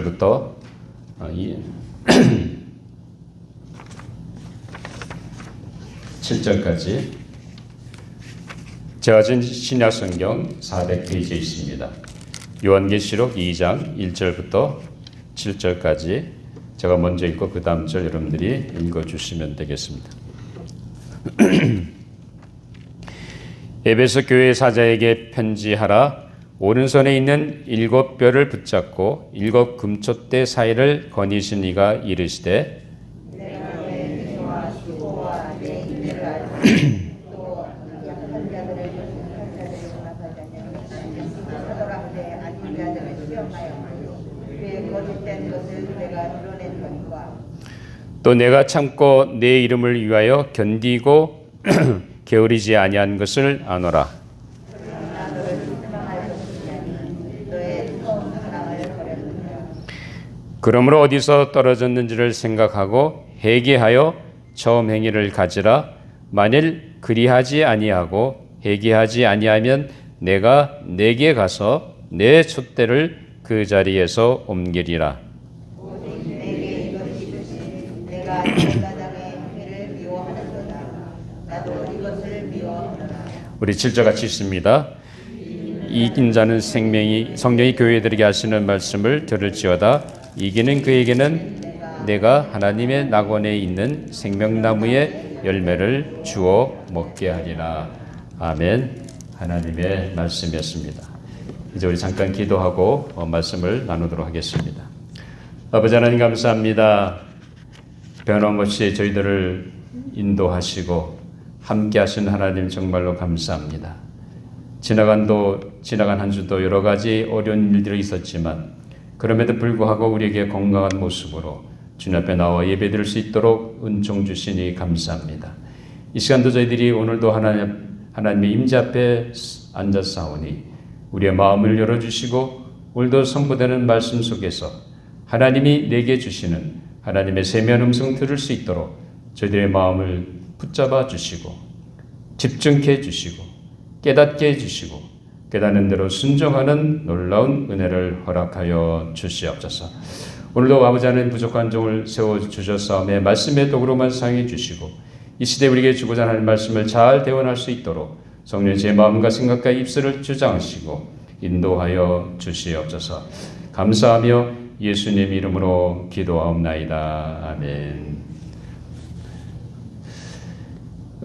부터 7절까지 제가 진 신약성경 400페이지에 있습니다. 요한계시록 2장 1절부터 7절까지 제가 먼저 읽고 그 다음 절 여러분들이 읽어주시면 되겠습니다. 에베소 교회 사자에게 편지하라. 오른손에 있는 7뼈를 붙잡고 7 금촛대 사이를 거니신 이가 이르시되 또 내가 참고 내 이름을 위하여 견디고 게으르지 아니한 것을 아노라. 그러므로 어디서 떨어졌는지를 생각하고 회개하여 처음 행위를 가지라. 만일 그리하지 아니하고 회개하지 아니하면 내가 내게 가서 내 촛대를 그 자리에서 옮기리라. 우리 7절 같이 읽습니다. 이긴 자는 성령이 교회들에게 하시는 말씀을 들을지어다. 이기는 그에게는 내가 하나님의 낙원에 있는 생명나무의 열매를 주어 먹게 하리라. 아멘. 하나님의 말씀이었습니다. 이제 우리 잠깐 기도하고 말씀을 나누도록 하겠습니다. 아버지 하나님 감사합니다. 변함없이 저희들을 인도하시고 함께 하신 하나님 정말로 감사합니다. 지나간 한 주도 여러 가지 어려운 일들이 있었지만 그럼에도 불구하고 우리에게 건강한 모습으로 주님 앞에 나와 예배드릴 수 있도록 은총 주시니 감사합니다. 이 시간도 저희들이 오늘도 하나님의 임재 앞에 앉았사오니 우리의 마음을 열어주시고 오늘도 선포되는 말씀 속에서 하나님이 내게 주시는 하나님의 세미한 음성 들을 수 있도록 저희들의 마음을 붙잡아 주시고 집중케 해주시고 깨닫게 해주시고 깨닫는 대로 순종하는 놀라운 은혜를 허락하여 주시옵소서. 오늘도 아버지 하나님 부족한 종을 세워주셨사오매 말씀의 도구로만 사용해 주시고 이 시대에 우리에게 주고자 하는 말씀을 잘 대원할 수 있도록 성령 제 마음과 생각과 입술을 주장하시고 인도하여 주시옵소서. 감사하며 예수님 이름으로 기도하옵나이다. 아멘.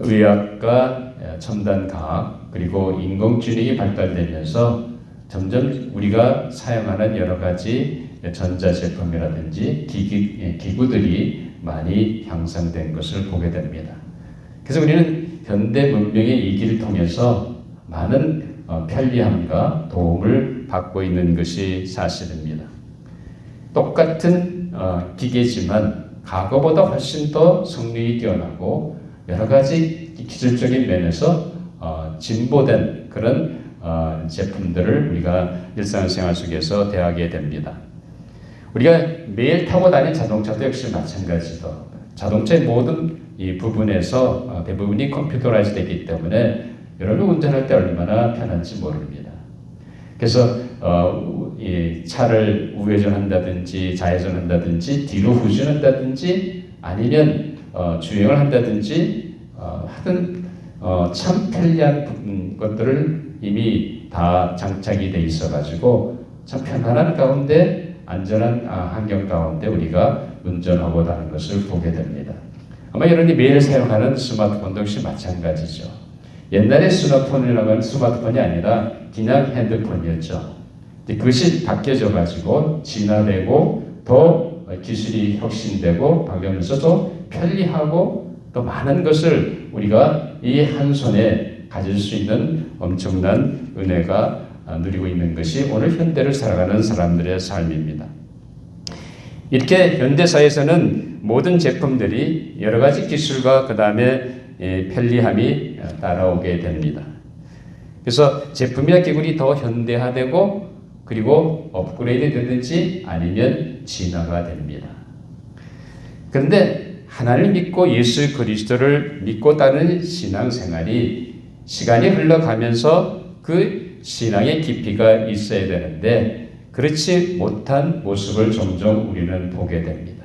의학과 첨단과학 그리고 인공지능이 발달되면서 점점 우리가 사용하는 여러 가지 전자제품이라든지 기구들이 많이 향상된 것을 보게 됩니다. 그래서 우리는 현대 문명의 이 길을 통해서 많은 편리함과 도움을 받고 있는 것이 사실입니다. 똑같은 기계지만 과거보다 훨씬 더 성능이 뛰어나고 여러 가지 기술적인 면에서 진보된 그런 제품들을 우리가 일상생활 속에서 대하게 됩니다. 우리가 매일 타고 다니는 자동차도 역시 마찬가지로 자동차의 모든 이 부분에서 대부분이 컴퓨터라이즈 되기 때문에 여러분 운전할 때 얼마나 편한지 모릅니다. 그래서 이 차를 우회전한다든지 좌회전한다든지 뒤로 후진한다든지 아니면 주행을 한다든지 하여튼 참 편리한 것들을 이미 다 장착이 돼 있어가지고 참 편안한 가운데 안전한 환경 가운데 우리가 운전하고 다니는 것을 보게 됩니다. 아마 여러분이 매일 사용하는 스마트폰도 역시 마찬가지죠. 옛날에 스마트폰이 아니라 그냥 핸드폰이었죠. 그것이 바뀌어져가지고 진화되고 더 기술이 혁신되고 바뀌면서 또 편리하고 또 많은 것을 우리가 이 한 손에 가질 수 있는 엄청난 은혜가 누리고 있는 것이 오늘 현대를 살아가는 사람들의 삶입니다. 이렇게 현대사에서는 모든 제품들이 여러 가지 기술과 그 다음에 편리함이 따라오게 됩니다. 그래서 제품이나 기술이 더 현대화되고 그리고 업그레이드 되든지 아니면 진화가 됩니다. 그런데 하나님을 믿고 예수 그리스도를 믿고 따르는 신앙생활이 시간이 흘러가면서 그 신앙의 깊이가 있어야 되는데 그렇지 못한 모습을 종종 우리는 보게 됩니다.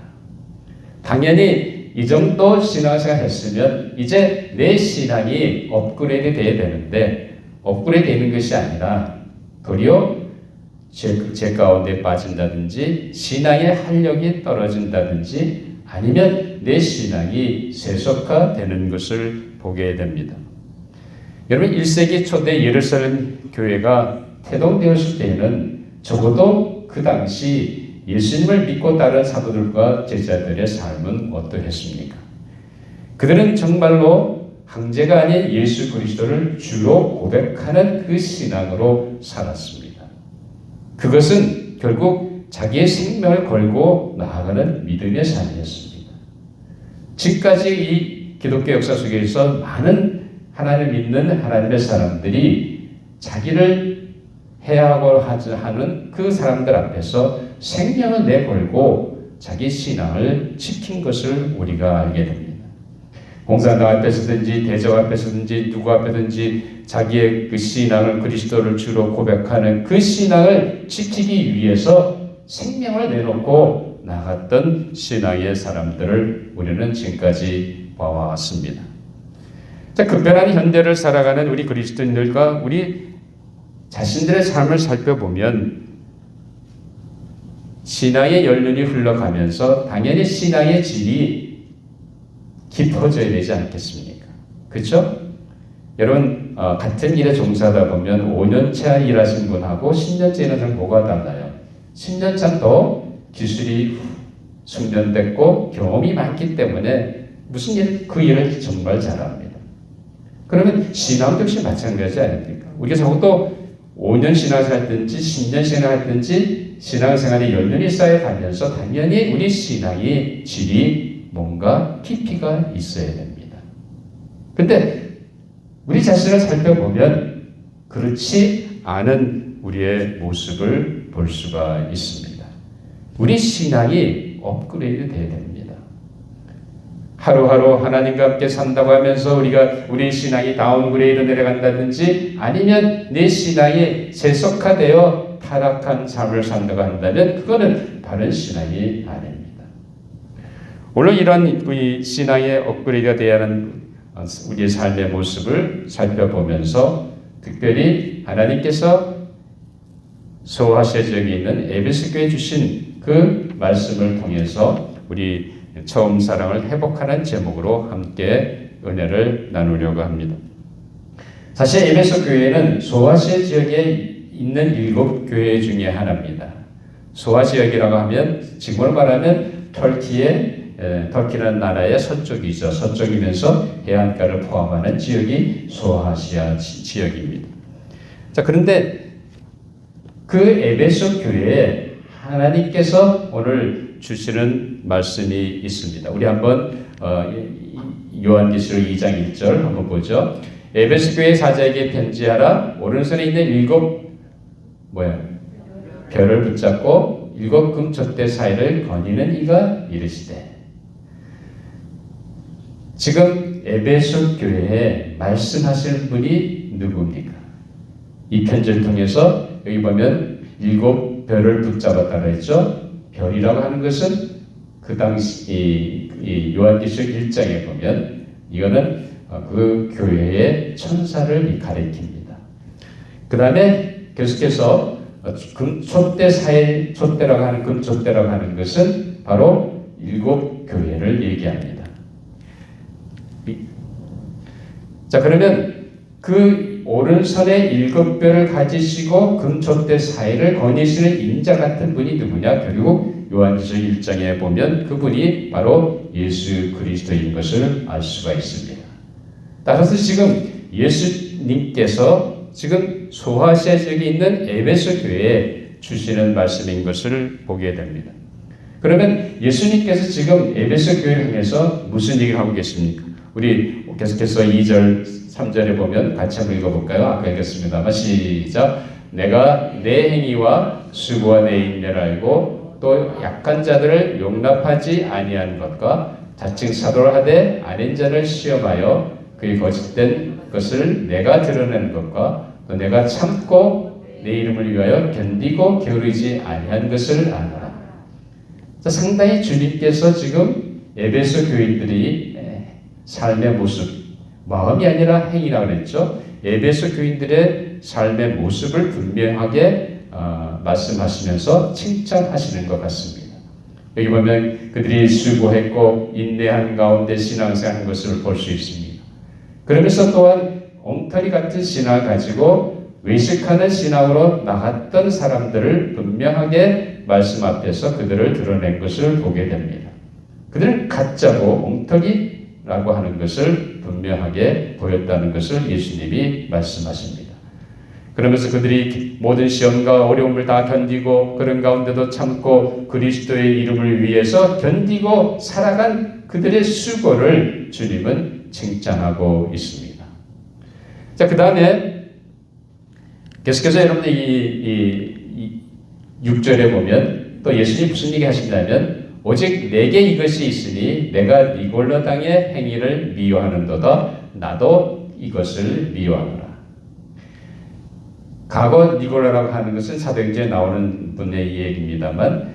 당연히 이 정도 신앙생활 했으면 이제 내 신앙이 업그레이드 돼야 되는데 업그레이드 되는 것이 아니라 도리어 죄 가운데 빠진다든지 신앙의 활력이 떨어진다든지 아니면 내 신앙이 세속화되는 것을 보게 됩니다. 여러분 1세기 초대 예루살렘 교회가 태동되었을 때에는 적어도 그 당시 예수님을 믿고 따른 사도들과 제자들의 삶은 어떠했습니까? 그들은 정말로 황제가 아닌 예수 그리스도를 주로 고백하는 그 신앙으로 살았습니다. 그것은 결국 자기의 생명을 걸고 나아가는 믿음의 삶이었습니다. 지금까지 이 기독교 역사 속에서 많은 하나님을 믿는 하나님의 사람들이 자기를 해하고 하는 그 사람들 앞에서 생명을 내걸고 자기 신앙을 지킨 것을 우리가 알게 됩니다. 공산당 앞에서든지 대적 앞에서든지 누구 앞에든지 자기의 그 신앙을 그리스도를 주로 고백하는 그 신앙을 지키기 위해서 생명을 내놓고 나갔던 신앙의 사람들을 우리는 지금까지 봐왔습니다. 자, 급변한 현대를 살아가는 우리 그리스도인들과 우리 자신들의 삶을 살펴보면 신앙의 연륜이 흘러가면서 당연히 신앙의 질이 깊어져야 되지 않겠습니까? 그렇죠? 여러분 같은 일에 종사하다 보면 5년차 일하신 분하고 10년째 일하는 사람 뭐가 달라요? 10년차 더 기술이 숙련됐고 경험이 많기 때문에 무슨 일, 그 일을 정말 잘합니다. 그러면 신앙도 역시 마찬가지 아닙니까? 우리가 적어도 5년 신앙생활 했든지 10년 신앙생활 했든지 신앙생활이 연륜이 쌓여가면서 당연히 우리 신앙의 질이 뭔가 깊이가 있어야 됩니다. 근데 우리 자신을 살펴보면 그렇지 않은 우리의 모습을 볼 수가 있습니다. 우리 신앙이 업그레이드 돼야 됩니다. 하루하루 하나님과 함께 산다고 하면서 우리 신앙이 다운그레이드 내려간다든지 아니면 내 신앙이 세속화되어 타락한 삶을 산다고 한다면 그거는 바른 신앙이 아닙니다. 오늘 이런 우리 신앙의 업그레이드가 되어야 하는 우리의 삶의 모습을 살펴보면서 특별히 하나님께서 소아시아 지역에 있는 에베소 교회에 주신 그 말씀을 통해서 우리 처음 사랑을 회복하는 제목으로 함께 은혜를 나누려고 합니다. 사실 에베소 교회는 소아시아 지역에 있는 7교회 중에 하나입니다. 소아시아라고 하면 지금으로 말하면 터키라는 나라의 서쪽이죠. 서쪽이면서 해안가를 포함하는 지역이 소아시아 지역입니다. 자, 그런데 그 에베소 교회에 하나님께서 오늘 주시는 말씀이 있습니다. 우리 한번 요한계시록 2장 1절 한번 보죠. 에베소 교회 사자에게 편지하라. 오른손에 있는 7 별을 붙잡고 7 금촛대 사이를 거니는 이가 이르시되. 지금 에베소 교회에 말씀하시는 분이 누구입니까? 이 편지를 통해서 여기 보면 7 별을 붙잡았다고 했죠. 별이라고 하는 것은 그 당시 이 요한계시록 1장에 보면 이거는 그 교회의 천사를 가리킵니다. 그 다음에 계속해서 금촛대 사이 촛대라고 하는 금촛대라고 하는 것은 바로 7 교회를 얘기합니다. 자, 그러면 그 오른손에 7 별을 가지시고 금촛대 사이를 거니시는 인자 같은 분이 누구냐? 결국 요한계시록 1장에 보면 그분이 바로 예수 그리스도인 것을 알 수가 있습니다. 따라서 지금 예수님께서 지금 소아시아 지역에 있는 에베소 교회에 주시는 말씀인 것을 보게 됩니다. 그러면 예수님께서 지금 에베소 교회를 향해서 무슨 얘기를 하고 계십니까? 우리 계속해서 2절, 3절에 보면 같이 한번 읽어볼까요? 아까 읽었습니다만 시작. 내가 내 행위와 수고와 내 인내를 알고 또 약한 자들을 용납하지 아니한 것과 자칭 사도를 하되 아닌 자를 시험하여 그의 거짓된 것을 내가 드러내는 것과 또 내가 참고 내 이름을 위하여 견디고 게으르지 아니한 것을 아노라. 상당히 주님께서 지금 에베소 교인들이 삶의 모습, 마음이 아니라 행위라고 그랬죠. 에베소 교인들의 삶의 모습을 분명하게 말씀하시면서 칭찬하시는 것 같습니다. 여기 보면 그들이 수고했고 인내한 가운데 신앙생활한 것을 볼 수 있습니다. 그러면서 또한 엉터리 같은 신앙을 가지고 외식하는 신앙으로 나갔던 사람들을 분명하게 말씀 앞에서 그들을 드러낸 것을 보게 됩니다. 그들은 가짜고 엉터리라고 하는 것을 분명하게 보였다는 것을 예수님이 말씀하십니다. 그러면서 그들이 모든 시험과 어려움을 다 견디고 그런 가운데도 참고 그리스도의 이름을 위해서 견디고 살아간 그들의 수고를 주님은 칭찬하고 있습니다. 자, 그 다음에 계속해서 여러분들 이 6절에 보면 또 예수님이 무슨 얘기 하신다면 오직 내게 이것이 있으니 내가 니골라 당의 행위를 미워하는도다. 나도 이것을 미워하노라. 과거 니골라라고 하는 것은 사도행전에 나오는 분의 얘기입니다만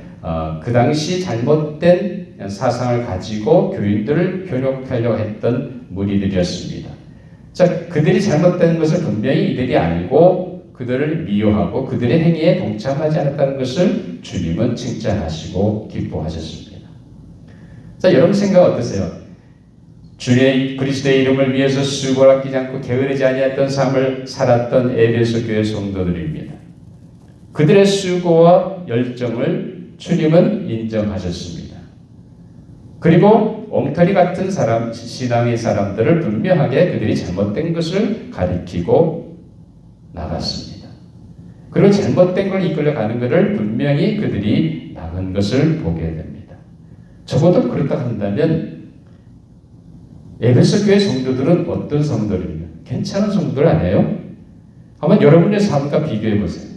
그 당시 잘못된 사상을 가지고 교인들을 교육하려고 했던 무리들이었습니다. 자, 그들이 잘못된 것을 분명히 이들이 알고 그들을 미워하고 그들의 행위에 동참하지 않았다는 것을 주님은 칭찬하시고 기뻐하셨습니다. 자, 여러분 생각 어떠세요? 주의 그리스도의 이름을 위해서 수고를 아끼지 않고 게으르지 아니했던 삶을 살았던 에베소 교회 성도들입니다. 그들의 수고와 열정을 주님은 인정하셨습니다. 그리고 엉터리 같은 신앙의 사람들을 분명하게 그들이 잘못된 것을 가리키고 나갔습니다. 그리고 잘못된 걸 이끌려가는 것을 분명히 그들이 막은 것을 보게 됩니다. 적어도 그렇다 한다면 에베소 교회 성도들은 어떤 성도들입니까? 괜찮은 성도들 아니에요? 한번 여러분의 삶과 비교해 보세요.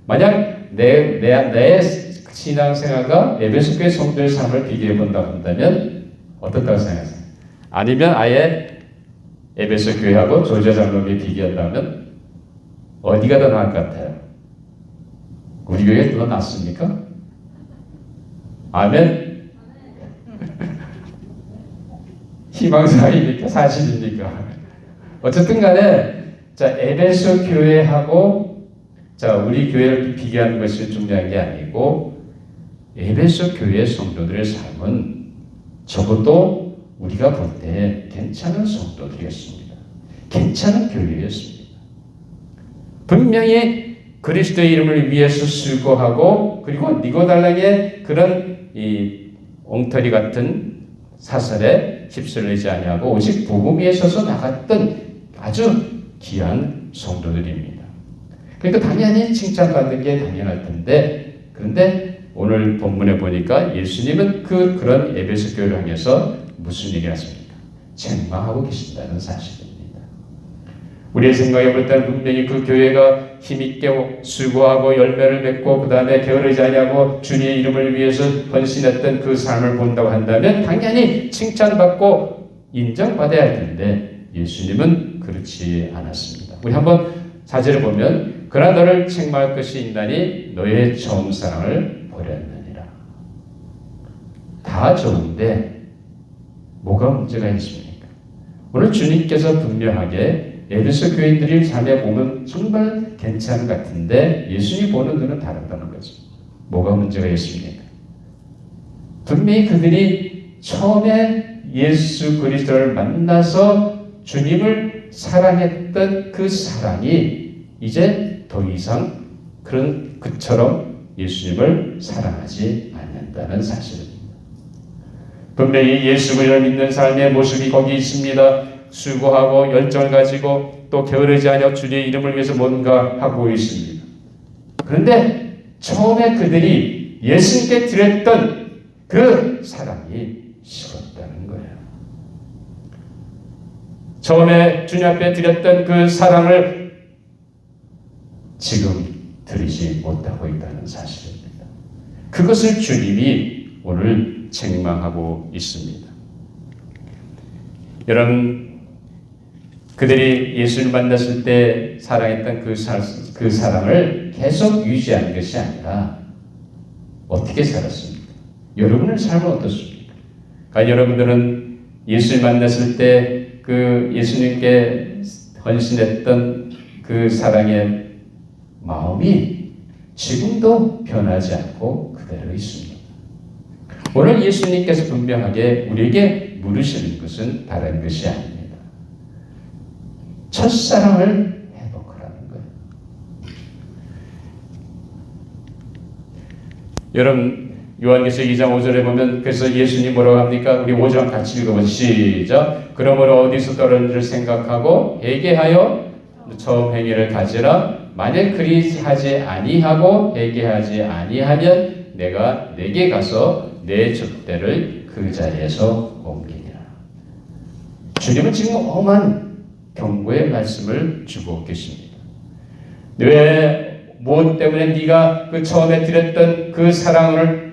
만약 내 신앙생활과 에베소 교회 성도의 삶을 비교해 본다고 한다면 어떻다고 생각하세요? 아니면 아예 에베소 교회하고 조지아 장로교회 비교한다면 어디가 더 나을 것 같아요? 우리 교회가 더 낫습니까? 아멘? 희망사항입니까? 사실입니까? 어쨌든 간에 자, 에베소 교회하고 자, 우리 교회를 비교하는 것이 중요한 게 아니고 에베소 교회 성도들의 삶은 적어도 우리가 볼 때 괜찮은 성도들이었습니다. 괜찮은 교회였습니다. 분명히 그리스도의 이름을 위해서 수고하고 그리고 니고달락의 그런 이 엉터리 같은 사설에 휩쓸리지 아니하고 오직 복음 위에 서서 나갔던 아주 귀한 성도들입니다. 그러니까 당연히 칭찬받는 게 당연할 텐데 그런데 오늘 본문에 보니까 예수님은 그런 에베소 교회를 향해서 무슨 얘기를 하십니까? 책망하고 계신다는 사실입니다. 우리의 생각에 볼 때는 분명히 그 교회가 힘있게 수고하고 열매를 맺고 그 다음에 게으르지 아니하고 주님의 이름을 위해서 헌신했던 그 삶을 본다고 한다면 당연히 칭찬받고 인정받아야 할 텐데 예수님은 그렇지 않았습니다. 우리 한번 4절을 보면 그러나 너를 책망할 것이 있나니 너의 처음 사랑을 버렸느니라. 다 좋은데 뭐가 문제가 있습니까? 오늘 주님께서 분명하게 에베소 교인들이 삶에 보면 정말 괜찮은 것 같은데 예수님이 보는 눈은 다르다는 거죠. 뭐가 문제가 있습니까? 분명히 그들이 처음에 예수 그리스도를 만나서 주님을 사랑했던 그 사랑이 이제 더 이상 그처럼 예수님을 사랑하지 않는다는 사실입니다. 분명히 예수 그리스도를 믿는 삶의 모습이 거기 있습니다. 수고하고 열정을 가지고 또 게으르지 않아 주님의 이름을 위해서 뭔가 하고 있습니다. 그런데 처음에 그들이 예수님께 드렸던 그 사랑이 식었다는 거예요. 처음에 주님 앞에 드렸던 그 사랑을 지금 드리지 못하고 있다는 사실입니다. 그것을 주님이 오늘 책망하고 있습니다. 여러분 그들이 예수를 만났을 때 사랑했던 그 사랑을 계속 유지하는 것이 아니라 어떻게 살았습니까? 여러분의 삶은 어떻습니까? 과연 여러분들은 예수를 만났을 때 그 예수님께 헌신했던 그 사랑의 마음이 지금도 변하지 않고 그대로 있습니다. 오늘 예수님께서 분명하게 우리에게 물으시는 것은 다른 것이 아닙니다. 첫사랑을 회복하라는 거예요. 여러분 요한계시록 2장 5절에 보면 그래서 예수님 뭐라고 합니까? 우리 5장 같이 읽어보죠. 시작. 그러므로 어디서 떨어질 생각하고 회개하여 처음 행위를 가지라. 만일 그리 하지 아니하고 회개하지 아니하면 내가 내게 가서 내 족대를 그 자리에서 옮기리라. 주님은 지금 엄한 경고의 말씀을 주고 계십니다. 왜 무엇 때문에 네가 그 처음에 드렸던 그 사랑을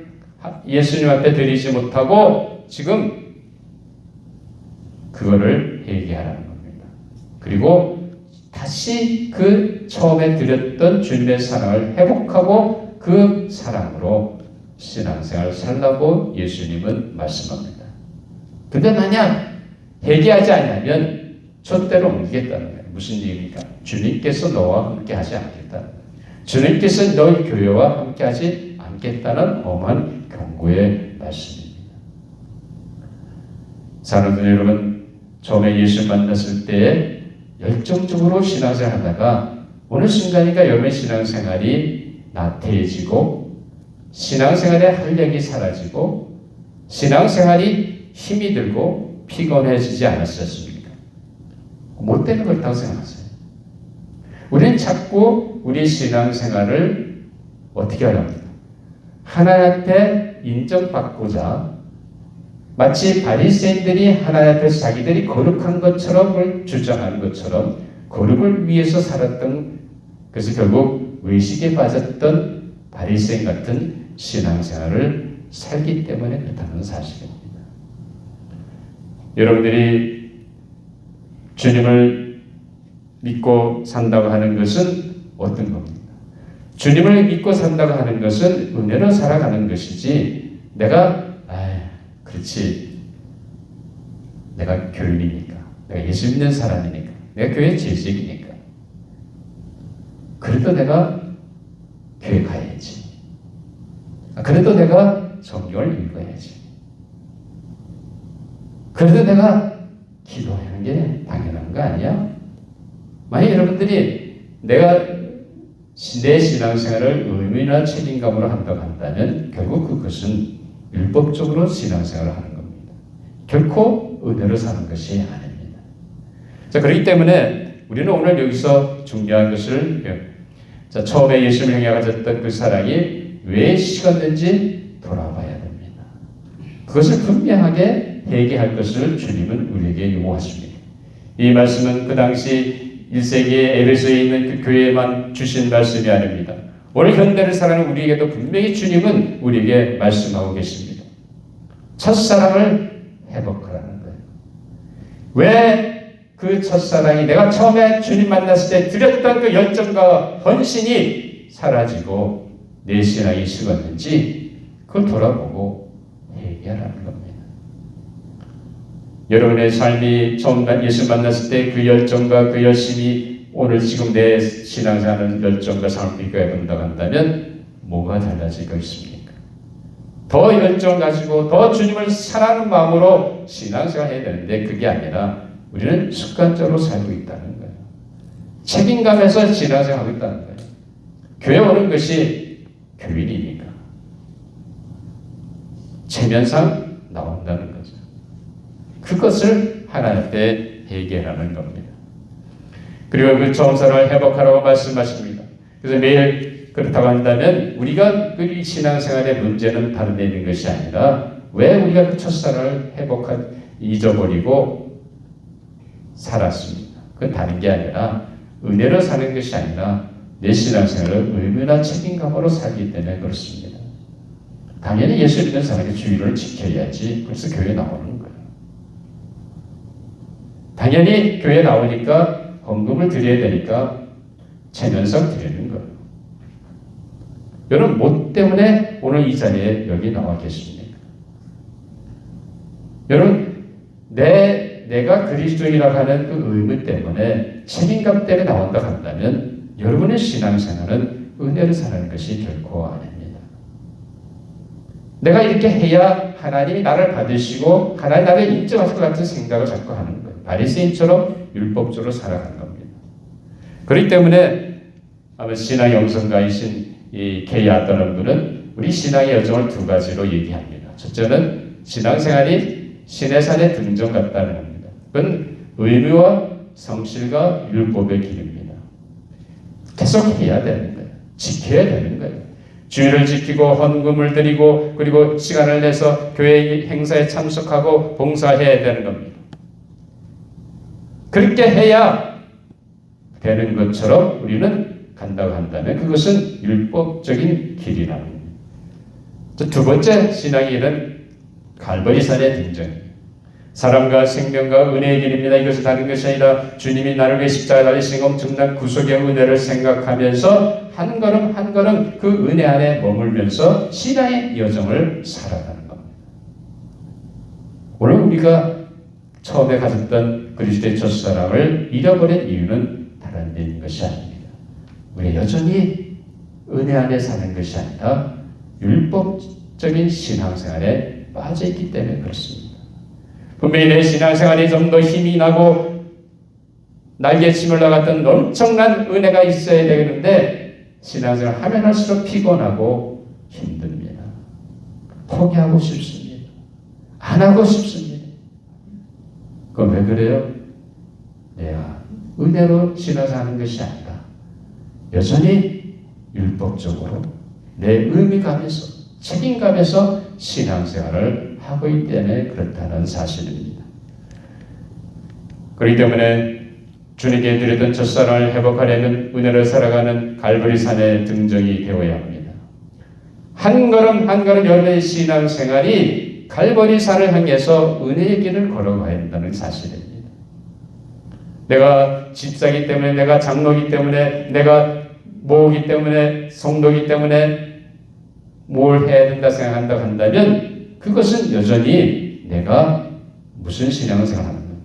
예수님 앞에 드리지 못하고 지금 그거를 회개하라는 겁니다. 그리고 다시 그 처음에 드렸던 주님의 사랑을 회복하고 그 사랑으로 신앙생활을 살라고 예수님은 말씀합니다. 근데 만약 회개하지 않으면 촛대로 옮기겠다는 거예요. 무슨 얘기입니까? 주님께서 너와 함께 하지 않겠다는 거예요. 주님께서 너희 교회와 함께 하지 않겠다는 엄한 경고의 말씀입니다. 사랑하는 여러분, 처음에 예수 만났을 때 열정적으로 신앙생활 하다가 어느 순간인가 여러분의 신앙생활이 나태해지고 신앙생활의 활력이 사라지고 신앙생활이 힘이 들고 피곤해지지 않았었습니까? 못 되는 걸 있다고 생각하세요. 우리는 자꾸 우리 신앙생활을 어떻게 하랍니까? 하나님 앞에 인정받고자 마치 바리새인들이 하나님 앞에서 자기들이 거룩한 것처럼 주장하는 것처럼 거룩을 위해서 살았던, 그래서 결국 의식에 빠졌던 바리새인 같은 신앙생활을 살기 때문에 그렇다는 사실입니다. 여러분들이 주님을 믿고 산다고 하는 것은 어떤 겁니까? 주님을 믿고 산다고 하는 것은 은혜로 살아가는 것이지 그렇지, 내가 교인이니까, 내가 예수 믿는 사람이니까, 내가 교회 재직이니까 그래도 내가 교회 가야지, 그래도 내가 성경을 읽어야지, 그래도 내가 기도하는 게 당연한 거 아니야? 만약 여러분들이 내가 내 신앙생활을 의무나 책임감으로 한다고 한다면 결국 그것은 율법적으로 신앙생활을 하는 겁니다. 결코 은혜로 사는 것이 아닙니다. 자, 그렇기 때문에 우리는 오늘 여기서 중요한 것을, 처음에 예수님을 향해 가졌던 그 사랑이 왜 식었는지 돌아봐야 됩니다. 그것을 분명하게 회개할 것을 주님은 우리에게 요구하십니다. 이 말씀은 그 당시 1세기에 에베소에 있는 그 교회에만 주신 말씀이 아닙니다. 오늘 현대를 살아가는 우리에게도 분명히 주님은 우리에게 말씀하고 계십니다. 첫사랑을 회복하라는 거예요. 왜 그 첫사랑이 내가 처음에 주님 만났을 때 드렸던 그 열정과 헌신이 사라지고 내 신앙이 식었는지 그걸 돌아보고 회개하라는 겁니다. 여러분의 삶이 처음 예수 만났을 때 그 열정과 그 열심이 오늘 지금 내 신앙생활하는 열정과 삶을 비교해 본다고 한다면 뭐가 달라질 것입니까? 더 열정 가지고 더 주님을 사랑하는 마음으로 신앙생활 해야 되는데 그게 아니라 우리는 습관적으로 살고 있다는 거예요. 책임감에서 신앙생활 하고 있다는 거예요. 교회 오는 것이 교인이니까 체면상 나온다는 거죠. 그것을 하나님 앞에 회개하는 겁니다. 그리고 그 처음 사랑을 회복하라고 말씀하십니다. 그래서 매일 그렇다고 한다면 우리가 그 신앙생활의 문제는 다른 데 있는 것이 아니라 왜 우리가 그 첫사랑을 잊어버리고 살았습니다. 그건 다른 게 아니라 은혜로 사는 것이 아니라 내 신앙생활을 의무나 책임감으로 살기 때문에 그렇습니다. 당연히 예수 믿는 사람이 주의를 지켜야지. 그래서 교회에 나오는 거예요. 당연히 당연히 교회 나오니까 헌금을 드려야 되니까 체면상 드리는 거예요. 여러분 뭐 때문에 오늘 이 자리에 여기 나와 계십니까? 여러분 내가 그리스도인이라고 하는 그 의무 때문에 책임감 때문에 나온다 한다면 여러분의 신앙생활은 은혜를 사는 것이 결코 아닙니다. 내가 이렇게 해야 하나님이 나를 받으시고 하나님 나를 인정하실 것 같은 생각을 자꾸 하는 거예요. 바리새인처럼 율법적으로 살아가는 겁니다. 그렇기 때문에 아마 신앙 영성가이신 이 케이 아더런 분은 우리 신앙의 여정을 두 가지로 얘기합니다. 첫째는 신앙생활이 신의 산의 등정 같다는 겁니다. 그건 의무와 성실과 율법의 길입니다. 계속 해야 되는 거예요. 지켜야 되는 거예요. 주의를 지키고 헌금을 드리고 그리고 시간을 내서 교회 행사에 참석하고 봉사해야 되는 겁니다. 그렇게 해야 되는 것처럼 우리는 간다고 한다면 그것은 율법적인 길이랍니다. 두 번째 신앙의 길은 갈보리산의 등정입니다. 사랑과 생명과 은혜의 길입니다. 이것이 다른 것이 아니라 주님이 나를 위해 십자가에 달리신 엄청난 구속의 은혜를 생각하면서 한 걸음 한 걸음 그 은혜 안에 머물면서 신앙의 여정을 살아가는 겁니다. 오늘 우리가 처음에 가졌던 그리스도의 첫사랑을 잃어버린 이유는 다른 데인 것이 아닙니다. 우리가 여전히 은혜 안에 사는 것이 아니라 율법적인 신앙생활에 빠져있기 때문에 그렇습니다. 분명히 내 신앙생활이 좀 더 힘이 나고 날개침을 나갔던 엄청난 은혜가 있어야 되는데 신앙생활 하면 할수록 피곤하고 힘듭니다. 포기하고 싶습니다. 안 하고 싶습니다. 그건 왜 그래요? 내가 은혜로 신앙생활하는 것이 아니라 여전히 율법적으로 내 의미감에서 책임감에서 신앙생활을 하고 있기 때문에 그렇다는 사실입니다. 그렇기 때문에 주님께 드렸던 첫사랑을 회복하려면 은혜를 살아가는 갈보리산의 등정이 되어야 합니다. 한 걸음 한 걸음 여러분의 신앙생활이 갈보리산을 향해서 은혜의 길을 걸어가야 한다는 사실입니다. 내가 집사기 때문에 내가 장로기 때문에 내가 모으기 때문에 성도기 때문에 뭘 해야 된다 생각한다고 한다면 그것은 여전히 내가 무슨 신앙생활을 하는 거예요?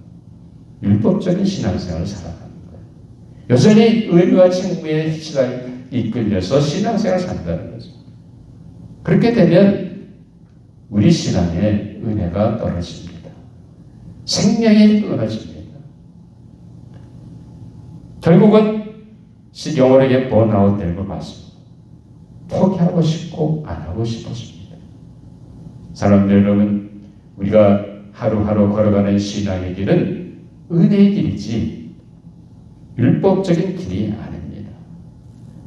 율법적인 신앙생활을 살아가는 거예요. 여전히 의무와 책무에 이끌려서 신앙생활을 산다는 거죠. 그렇게 되면 우리 신앙의 은혜가 떨어집니다. 생명이 끊어집니다. 결국은 영어로 이게 번아웃 되는 걸 맞습니다. 포기하고 싶고 안 하고 싶어집니다. 사람들 여러분, 우리가 하루하루 걸어가는 신앙의 길은 은혜의 길이지 율법적인 길이 아닙니다.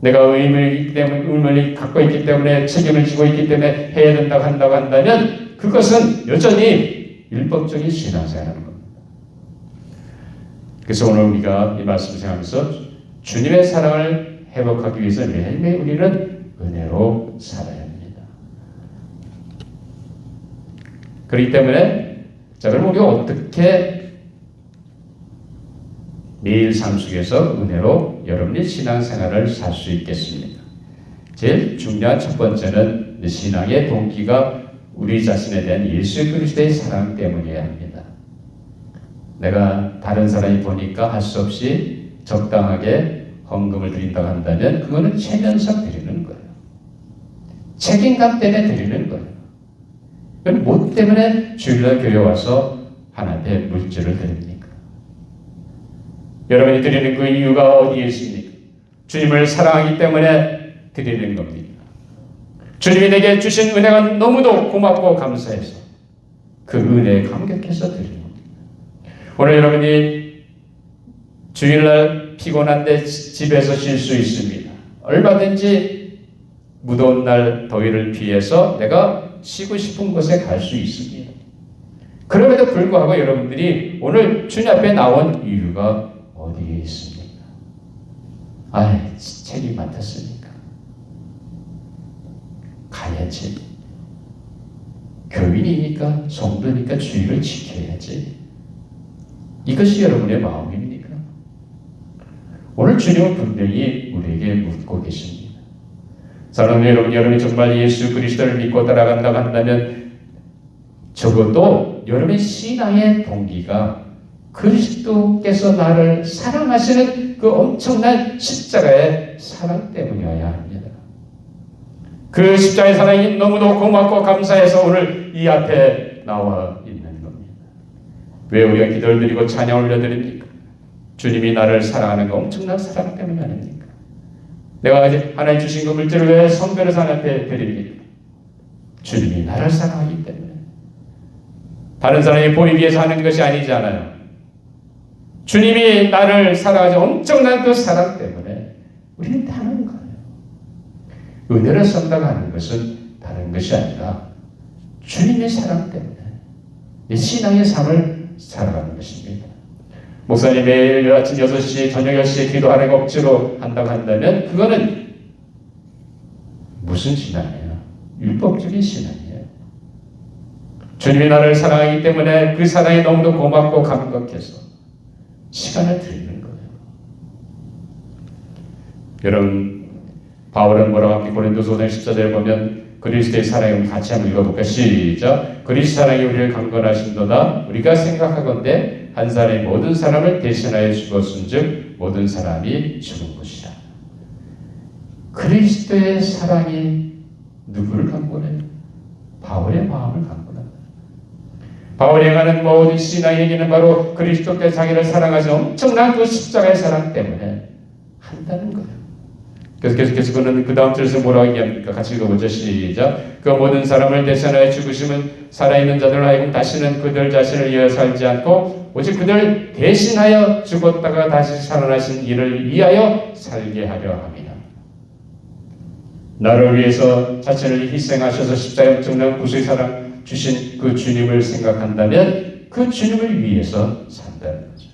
내가 의무를 갖고 있기 때문에 책임을 지고 있기 때문에 해야 된다고 한다면 그것은 여전히 율법적인 신앙생활하는 겁니다. 그래서 오늘 우리가 이 말씀을 생각하면서 주님의 사랑을 회복하기 위해서 매일매일 우리는 은혜로 살아야 합니다. 그렇기 때문에 자, 그럼 우리가 어떻게 매일 삶 속에서 은혜로 여러분의 신앙생활을 살 수 있겠습니까? 제일 중요한 첫 번째는 신앙의 동기가 우리 자신에 대한 예수 그리스도의 사랑 때문이어야 합니다. 내가 다른 사람이 보니까 할 수 없이 적당하게 헌금을 드린다고 한다면 그거는 체면상 드리는 거예요. 책임감 때문에 드리는 거예요. 그럼 뭐 때문에 주일날 교회 와서 하나님의 물질을 드립니까? 여러분이 드리는 그 이유가 어디에 있습니까? 주님을 사랑하기 때문에 드리는 겁니다. 주님이 내게 주신 은혜가 너무도 고맙고 감사해서 그 은혜에 감격해서 드리는 겁니다. 오늘 여러분이 주일날 피곤한데 집에서 쉴 수 있습니다. 얼마든지 무더운 날 더위를 피해서 내가 쉬고 싶은 곳에 갈 수 있습니다. 그럼에도 불구하고 여러분들이 오늘 주님 앞에 나온 이유가 어디에 있습니까? 책임 맡았으니까 가야지. 교인이니까 성도니까 주의를 지켜야지. 이것이 여러분의 마음입니까? 오늘 주님은 분명히 우리에게 묻고 계십니다. 사랑하는 여러분, 여러분이 정말 예수 그리스도를 믿고 따라간다고 한다면 적어도 여러분의 신앙의 동기가 그리스도께서 나를 사랑하시는 그 엄청난 십자가의 사랑 때문이어야 합니다. 그 십자가의 사랑이 너무도 고맙고 감사해서 오늘 이 앞에 나와 있는 겁니다. 왜 우리가 기도를 드리고 찬양을 올려드립니까? 주님이 나를 사랑하는 그 엄청난 사랑 때문이 아닙니까? 내가 이제 하나님 주신 그 물질을 왜 성별에서 하나님께 드립니까? 주님이 나를 사랑하기 때문에. 다른 사람이 보이기 위해서 하는 것이 아니잖아요. 주님이 나를 사랑하지 엄청난 그 사랑 때문에 우리는 하는 거예요. 은혜를 선다고 것은 다른 것이 아니라 주님의 사랑 때문에 내 신앙의 삶을 살아가는 것입니다. 목사님 매일 아침 6시, 저녁 10시에 기도하는 거 억지로 한다고 한다면 그거는 무슨 신앙이에요? 율법적인 신앙이에요. 주님이 나를 사랑하기 때문에 그 사랑이 너무도 고맙고 감격해서 시간을 드리는 거예요. 여러분, 바울은 뭐라고 합니까? 고린도서서 14절에 보면 그리스도의 사랑을 같이 한번 읽어볼까요? 시작. 그리스도 사랑이 우리를 강건하신도다. 우리가 생각하건대 한 사람이 모든 사람을 대신하여 죽었은즉 모든 사람이 죽은 것이라. 그리스도의 사랑이 누구를 강건해요? 바울의 마음을 강건합니다. 바울이 행하는 모든 신앙의 얘기는 바로 그리스도께서 자기를 사랑하신 엄청난 그 십자가의 사랑 때문에 한다는 거예요. 그래서 계속해서 그는 그 다음 절에서 뭐라고 얘기합니까? 같이 읽어보죠. 시작. 그 모든 사람을 대신하여 죽으심은 살아있는 자들 하여금 다시는 그들 자신을 위하여 살지 않고 오직 그들 대신하여 죽었다가 다시 살아나신 이를 위하여 살게 하려 합니다. 나를 위해서 자신을 희생하셔서 십자가에 엄청난 구수의 사랑 주신 그 주님을 생각한다면 그 주님을 위해서 산다는 거죠.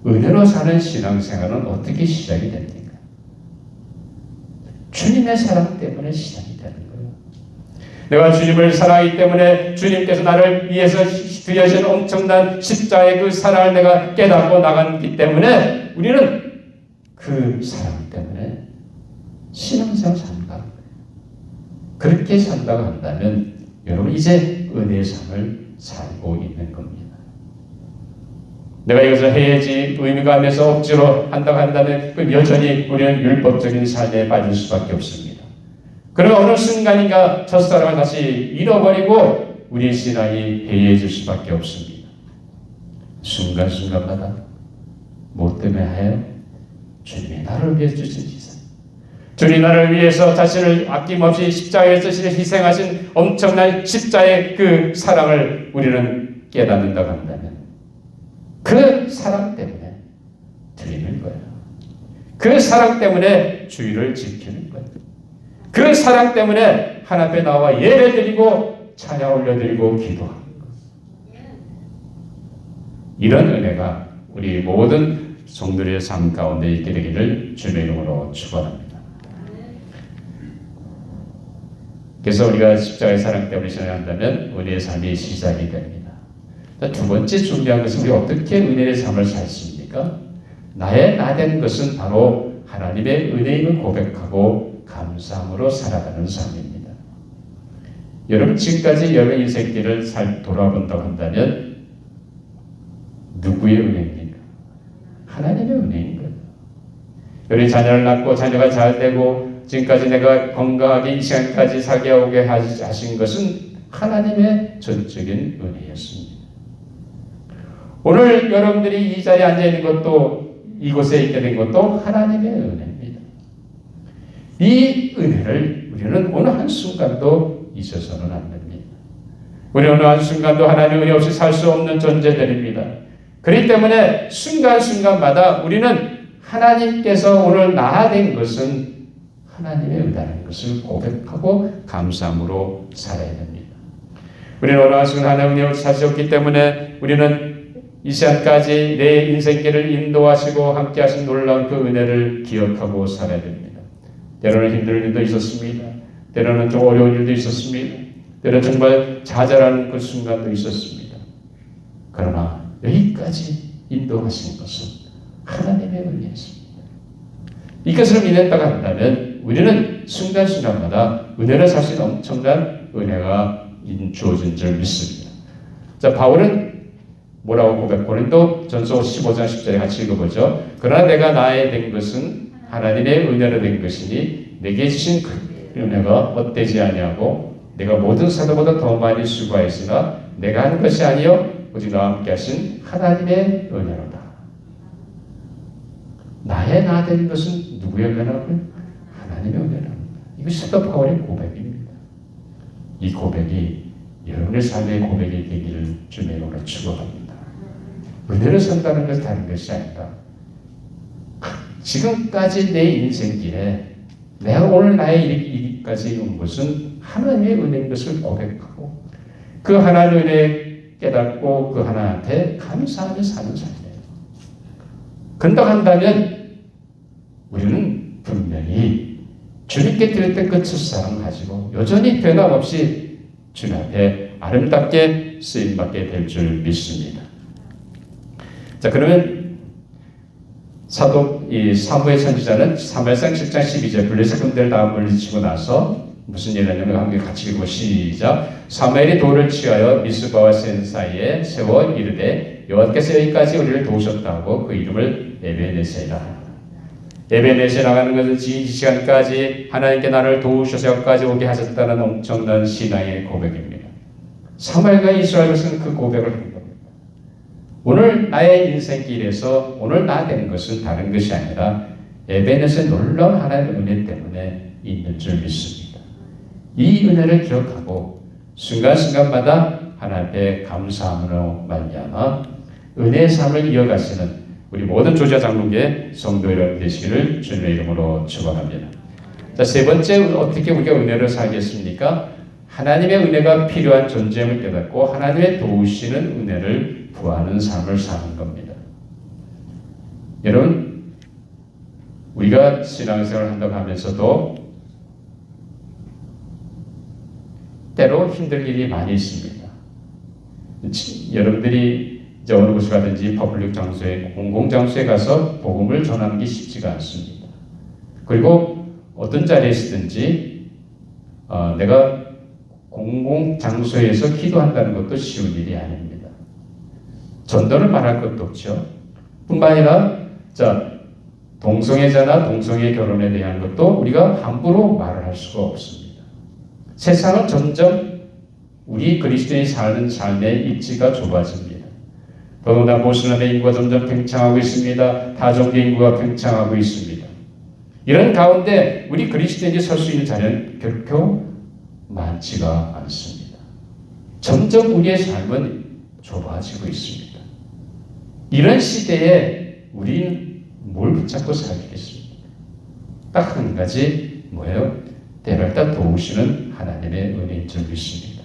은혜로 사는 신앙생활은 어떻게 시작이 됩니까? 주님의 사랑 때문에 시작이 되는 거예요. 내가 주님을 사랑하기 때문에 주님께서 나를 위해서 드려진 엄청난 십자가의 그 사랑을 내가 깨닫고 나갔기 때문에 우리는 그 사랑 때문에 신앙생활을 산다. 그렇게 산다고 한다면 여러분 이제 은혜의 삶을 살고 있는 겁니다. 내가 이것을 해야지 의미가 하면서 억지로 한다고 한다면 여전히 우리는 율법적인 삶에 빠질 수밖에 없습니다. 그러나 어느 순간인가 첫사랑을 다시 잃어버리고 우리의 신앙이 해이해질 수밖에 없습니다. 순간순간마다 뭐 때문에 해요? 주님이 나를 위해 주신 희생. 주님이 나를 위해서 자신을 아낌없이 십자가에서 희생하신 엄청난 십자가의 그 사랑을 우리는 깨닫는다고 한다면 그 사랑 때문에 드리는 거예요. 그 사랑 때문에 주의를 지키는 거예요. 그 사랑 때문에 하나님 앞에 나와 예배드리고 찬양 올려드리고 기도하는 거예요. 이런 은혜가 우리 모든 성도의 삶 가운데 있게 되기를 주님의 이름으로 축원합니다. 그래서 우리가 십자가의 사랑 때문에 신앙한다면 우리의 삶이 시작이 됩니다. 두 번째 중요한 것은 우리 어떻게 은혜의 삶을 살습니까? 나의 나된 것은 바로 하나님의 은혜임을 고백하고 감사함으로 살아가는 삶입니다. 여러분 지금까지 여러분 인생길을 돌아본다고 한다면 누구의 은혜입니까? 하나님의 은혜인 거예요. 여러분 자녀를 낳고 자녀가 잘 되고 지금까지 내가 건강하게 이 시간까지 살게 오게 하신 것은 하나님의 전적인 은혜였습니다. 오늘 여러분들이 이 자리에 앉아 있는 것도 이곳에 있게 된 것도 하나님의 은혜입니다. 이 은혜를 우리는 어느 한순간도 잊어서는 안 됩니다. 우리는 어느 한순간도 하나님의 은혜 없이 살 수 없는 존재들입니다. 그렇기 때문에 순간순간마다 우리는 하나님께서 오늘 나아된 것은 하나님의 은혜라는 것을 고백하고 감사함으로 살아야 됩니다. 우리는 어느 한순간 하나님의 은혜를 사셨기 때문에 우리는 이 시간까지 내 인생길을 인도하시고 함께 하신 놀라운 그 은혜를 기억하고 살아야 됩니다. 때로는 힘든 일도 있었습니다. 때로는 좀 어려운 일도 있었습니다. 때로는 정말 좌절하는 그 순간도 있었습니다. 그러나 여기까지 인도하신 것은 하나님의 은혜였습니다. 이것을 믿는다고 한다면 우리는 순간순간마다 은혜를 살 수 있는 엄청난 은혜가 주어진 줄 믿습니다. 자, 바울은 뭐라고 고백하는도 전서 15장 10절에 같이 읽어보죠. 그러나 내가 나에 된 것은 하나님의 은혜로 된 것이니 내게 주신 그 은혜가 헛되지 아니하고 내가 모든 사도보다 더 많이 수고하였으나 내가 하는 것이 아니요 오직 나와 함께 하신 하나님의 은혜로다. 나의 나 된 것은 누구의 은혜라고요? 하나님의 은혜랍니다. 이것이 사도 바울의 고백입니다. 이 고백이 여러분의 삶의 고백이 되기를 주님의 이름으로 축원합니다. 은혜를 산다는 것은 다른 것이 아니다. 지금까지 내 인생길에 내가 오늘 나의 이기까지 온 것은 하나님의 은혜인 것을 고백하고 그 하나님의 은혜 깨닫고 그 하나님한테 감사하며 사는 삶이에요. 그런다고 한다면 우리는 분명히 주님께 드렸던 그 첫사랑 가지고 여전히 변함없이 주님 앞에 아름답게 쓰임받게 될 줄 믿습니다. 자, 그러면 사무엘 선지자는 사무엘상 7장 12절 블레셋 군대를 다 물리치고 나서 무슨 일을 했냐면 함께 같이 읽고 시작. 사무엘이 돌을 취하여 미스바와 센 사이에 세워 이르되 여호와께서 여기까지 우리를 도우셨다고 그 이름을 에베네셀이라. 에베네셀이라는 것은 이 시간까지 하나님께 나를 도우셔서 여기까지 오게 하셨다는 엄청난 신앙의 고백입니다. 사무엘과 이스라엘 백성은 그 고백을 한 겁니다. 오늘 나의 인생길에서 오늘 나 된 것은 다른 것이 아니라 에베네셀 놀라운 하나님의 은혜 때문에 있는 줄 믿습니다. 이 은혜를 기억하고 순간순간마다 하나님께 감사함으로 말미암아 은혜의 삶을 이어가시는 우리 모든 조지아 장로교회 성도 여러분 되시기를 주님의 이름으로 축원합니다. 자, 세 번째 어떻게 우리가 은혜를 살겠습니까? 하나님의 은혜가 필요한 존재임을 깨닫고 하나님의 도우시는 은혜를 구하는 삶을 사는 겁니다. 여러분, 우리가 신앙생활을 한다고 하면서도 때로 힘든 일이 많이 있습니다. 여러분들이 이제 어느 곳에 가든지 퍼블릭 장소에, 공공장소에 가서 복음을 전하는 게 쉽지가 않습니다. 그리고 어떤 자리에 있든지 내가 공공장소에서 기도한다는 것도 쉬운 일이 아닙니다. 전도를 말할 것도 없죠. 뿐만 아니라 동성애자나 동성애 결혼에 대한 것도 우리가 함부로 말을 할 수가 없습니다. 세상은 점점 우리 그리스도인이 사는 삶의 입지가 좁아집니다. 더군다나 모슬림의 인구가 점점 팽창하고 있습니다. 다종교 인구가 팽창하고 있습니다. 이런 가운데 우리 그리스도인이 설 수 있는 자리는 결코 많지가 않습니다. 점점 우리의 삶은 좁아지고 있습니다. 이런 시대에 우리는 뭘 붙잡고 살겠습니까? 딱 한 가지 뭐예요? 때를 다 도우시는 하나님의 은혜인 줄 믿습니다.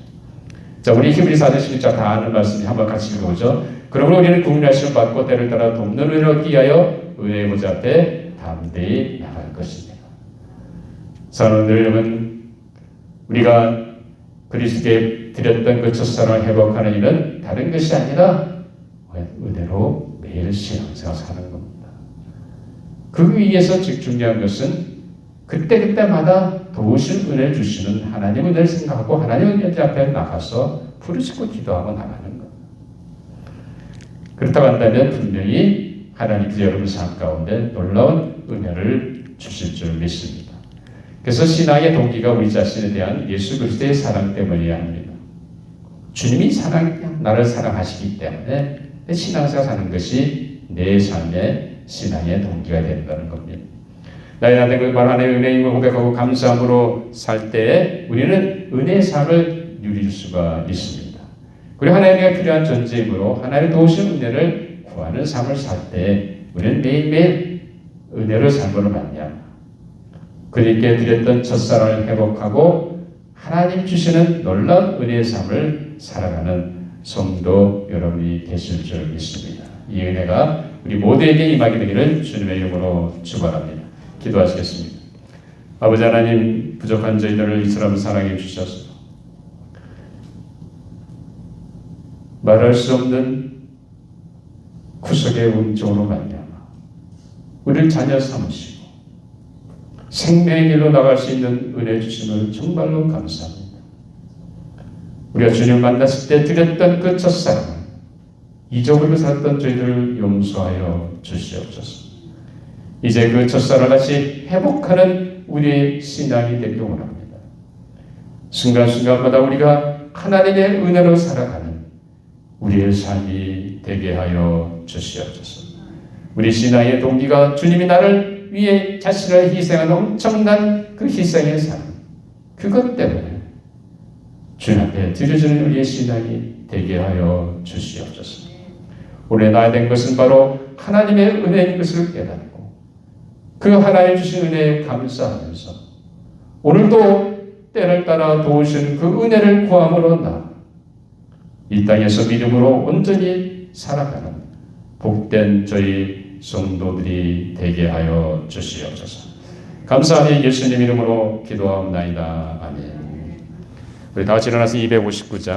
자, 우리 히브리서 4장 16절 다 아는 말씀이 한번 같이 읽어보죠. 그러므로 우리는 국률하심을 받고 때를 따라 돕는 은혜를 얻기 위하여 은혜의 보좌 앞에 담대히 나갈 것입니다. 사랑하는 여러분, 우리가 그리스도께 드렸던 그 첫사랑을 회복하는 일은 다른 것이 아니라 은혜로 매일 신앙생활 사는 겁니다. 그 위에서 즉 중요한 것은 그때그때마다 도우신 은혜를 주시는 하나님의 은혜를 생각하고 하나님의 은혜 앞에 나가서 부르짖고 기도하고 나가는 것. 그렇다고 한다면 분명히 하나님께서 여러분 삶 가운데 놀라운 은혜를 주실 줄 믿습니다. 그래서 신앙의 동기가 우리 자신에 대한 예수 그리스도의 사랑 때문이어야 합니다. 주님이 나를 사랑하시기 때문에 내 신앙생활 사는 것이 내 삶의 신앙의 동기가 된다는 겁니다. 나의 나된 걸 말 하나님의 은혜임을 고백하고 감사함으로 살 때 우리는 은혜의 삶을 누릴 수가 있습니다. 그리고 하나님의 필요한 존재이므로 하나님의 도우신 은혜를 구하는 삶을 살 때 우리는 매일매일 은혜를 삶으로 말미암아 그리스도께 드렸던 첫사랑을 회복하고 하나님 주시는 놀라운 은혜의 삶을 살아가는 성도 여러분이 되실 줄 믿습니다. 이 은혜가 우리 모두에게 임하게 되기를 주님의 이름으로 축원합니다. 기도하시겠습니다. 아버지 하나님, 부족한 저희들을 이처럼 사랑해 주셔서 말할 수 없는 구속의 은총으로 말미암아 우리를 자녀 삼으시고 생명의 길로 나갈 수 있는 은혜 주심을 정말로 감사합니다. 우리가 주님을 만났을 때 드렸던 그 첫사랑을 잊어버리고 살았던 저희들을 용서하여 주시옵소서. 이제 그 첫사랑을 다시 회복하는 우리의 신앙이 되기를 원합니다. 순간순간마다 우리가 하나님의 은혜로 살아가는 우리의 삶이 되게 하여 주시옵소서. 우리 신앙의 동기가 주님이 나를 위해 자신을 희생한 엄청난 그 희생의 삶, 그것 때문에 주님 앞에 드려지는 우리의 신앙이 되게 하여 주시옵소서. 우리의 나야 된 것은 바로 하나님의 은혜인 것을 깨닫고 그 하나님 주신 은혜에 감사하면서 오늘도 때를 따라 도우시는 그 은혜를 구함으로 나아 이 땅에서 믿음으로 온전히 살아가는 복된 저희 성도들이 되게 하여 주시옵소서. 감사하니 예수님 이름으로 기도하옵나이다. 아멘. 우리 다 같이 일어나서 259장